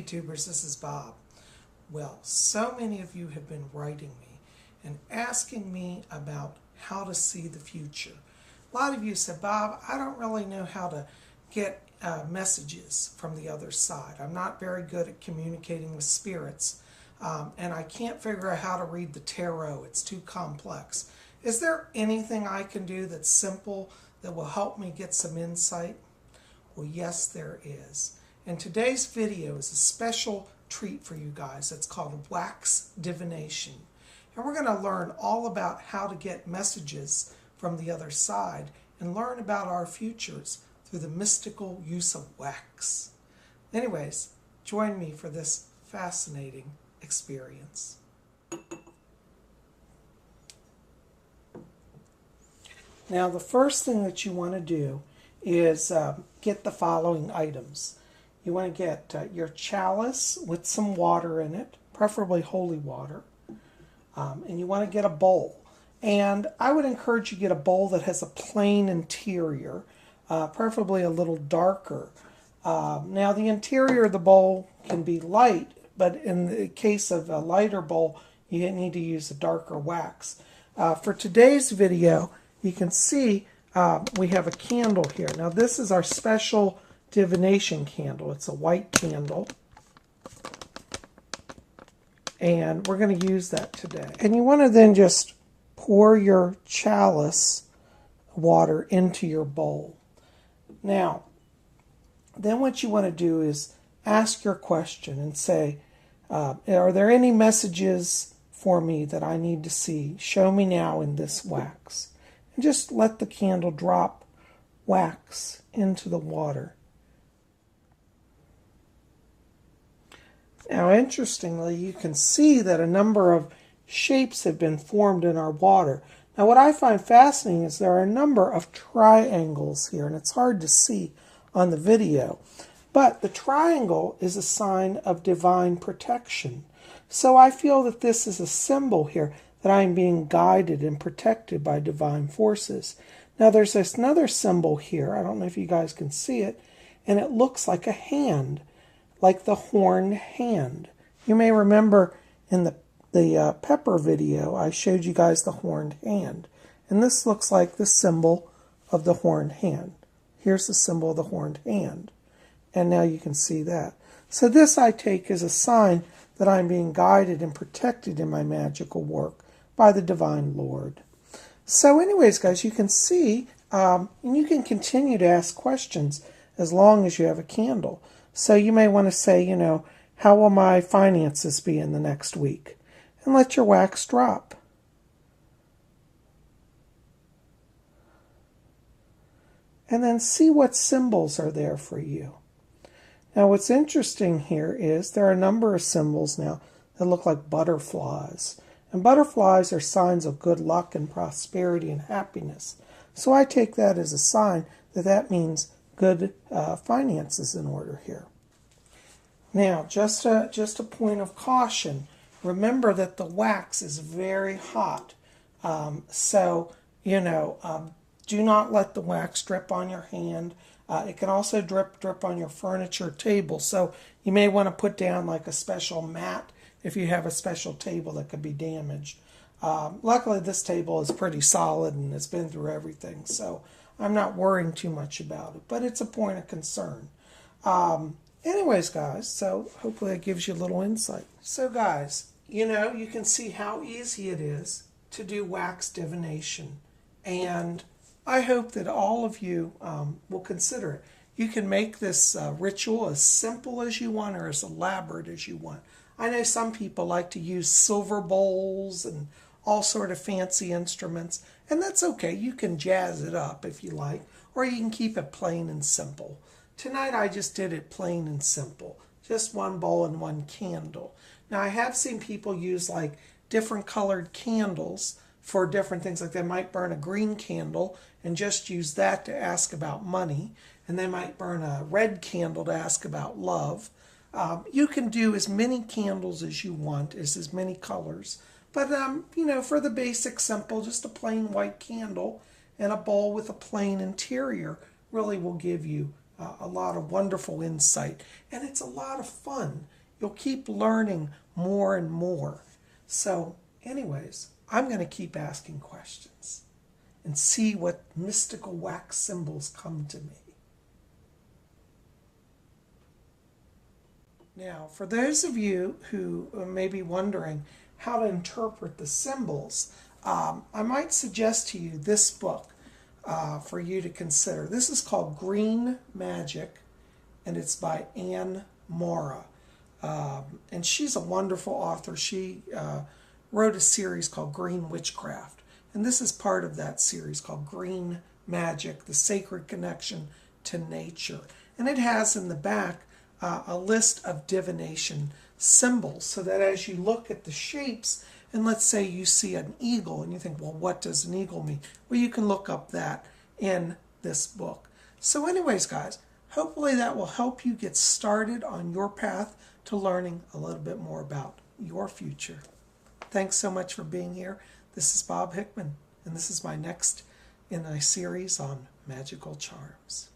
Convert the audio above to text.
YouTubers, this is Bob. Well, so many of you have been writing me and asking me about how to see the future. A lot of you said, Bob, I don't really know how to get messages from the other side. I'm not very good at communicating with spirits, and I can't figure out how to read the tarot. It's too complex. Is there anything I can do that's simple that will help me get some insight? Well, yes, there is. And today's video is a special treat for you guys. It's called Wax Divination. And we're going to learn all about how to get messages from the other side and learn about our futures through the mystical use of wax. Anyways, join me for this fascinating experience. Now, the first thing that you want to do is get the following items. You want to get your chalice with some water in it, preferably holy water. And you want to get a bowl. And I would encourage you to get a bowl that has a plain interior, preferably a little darker. Now, the interior of the bowl can be light, but in the case of a lighter bowl, you need to use a darker wax. For today's video, you can see we have a candle here. Now, this is our special divination candle. It's a white candle. And we're going to use that today. And you want to then just pour your chalice water into your bowl. Now, then what you want to do is ask your question and say, are there any messages for me that I need to see? Show me now in this wax. And just let the candle drop wax into the water. Now, interestingly, you can see that a number of shapes have been formed in our water. Now, what I find fascinating is there are a number of triangles here, and it's hard to see on the video. But the triangle is a sign of divine protection. So I feel that this is a symbol here that I am being guided and protected by divine forces. Now, there's this another symbol here. I don't know if you guys can see it, and it looks like a hand, like the horned hand. You may remember in the pepper video, I showed you guys the horned hand. And this looks like the symbol of the horned hand. Here's the symbol of the horned hand. And now you can see that. So this I take as a sign that I'm being guided and protected in my magical work by the divine Lord. So anyways, guys, you can see, and you can continue to ask questions as long as you have a candle. So you may want to say, how will my finances be in the next week? And let your wax drop. And then see what symbols are there for you. Now, what's interesting here is there are a number of symbols now that look like butterflies. And butterflies are signs of good luck and prosperity and happiness. So I take that as a sign that that means good finances in order here. Now, just a point of caution. Remember that the wax is very hot. Do not let the wax drip on your hand. It can also drip on your furniture table. So you may want to put down like a special mat if you have a special table that could be damaged. Luckily, this table is pretty solid and it's been through everything. So I'm not worrying too much about it. But it's a point of concern. Anyways, guys, so hopefully that gives you a little insight. So, guys, you can see how easy it is to do wax divination. And I hope that all of you will consider it. You can make this ritual as simple as you want or as elaborate as you want. I know some people like to use silver bowls and all sort of fancy instruments, and that's okay. You can jazz it up if you like, or you can keep it plain and simple. Tonight I just did it plain and simple, just one bowl and one candle. Now I have seen people use like different colored candles for different things. Like they might burn a green candle and just use that to ask about money, and they might burn a red candle to ask about love. You can do as many candles as you want, as many colors. But, for the basic simple, just a plain white candle and a bowl with a plain interior really will give you a lot of wonderful insight. And it's a lot of fun. you'll keep learning more and more. So anyways, I'm going to keep asking questions and see what mystical wax symbols come to me. Now, for those of you who may be wondering how to interpret the symbols, I might suggest to you this book for you to consider. This is called Green Magic, and it's by Anne Mora. And she's a wonderful author. She wrote a series called Green Witchcraft. And this is part of that series called Green Magic, the Sacred Connection to Nature. And it has in the back a list of divination symbols, so that as you look at the shapes, and let's say you see an eagle and you think, well, what does an eagle mean? Well, you can look up that in this book. So anyways, guys, hopefully that will help you get started on your path to learning a little bit more about your future. Thanks so much for being here. This is Bob Hickman, and this is my next in a series on magical charms.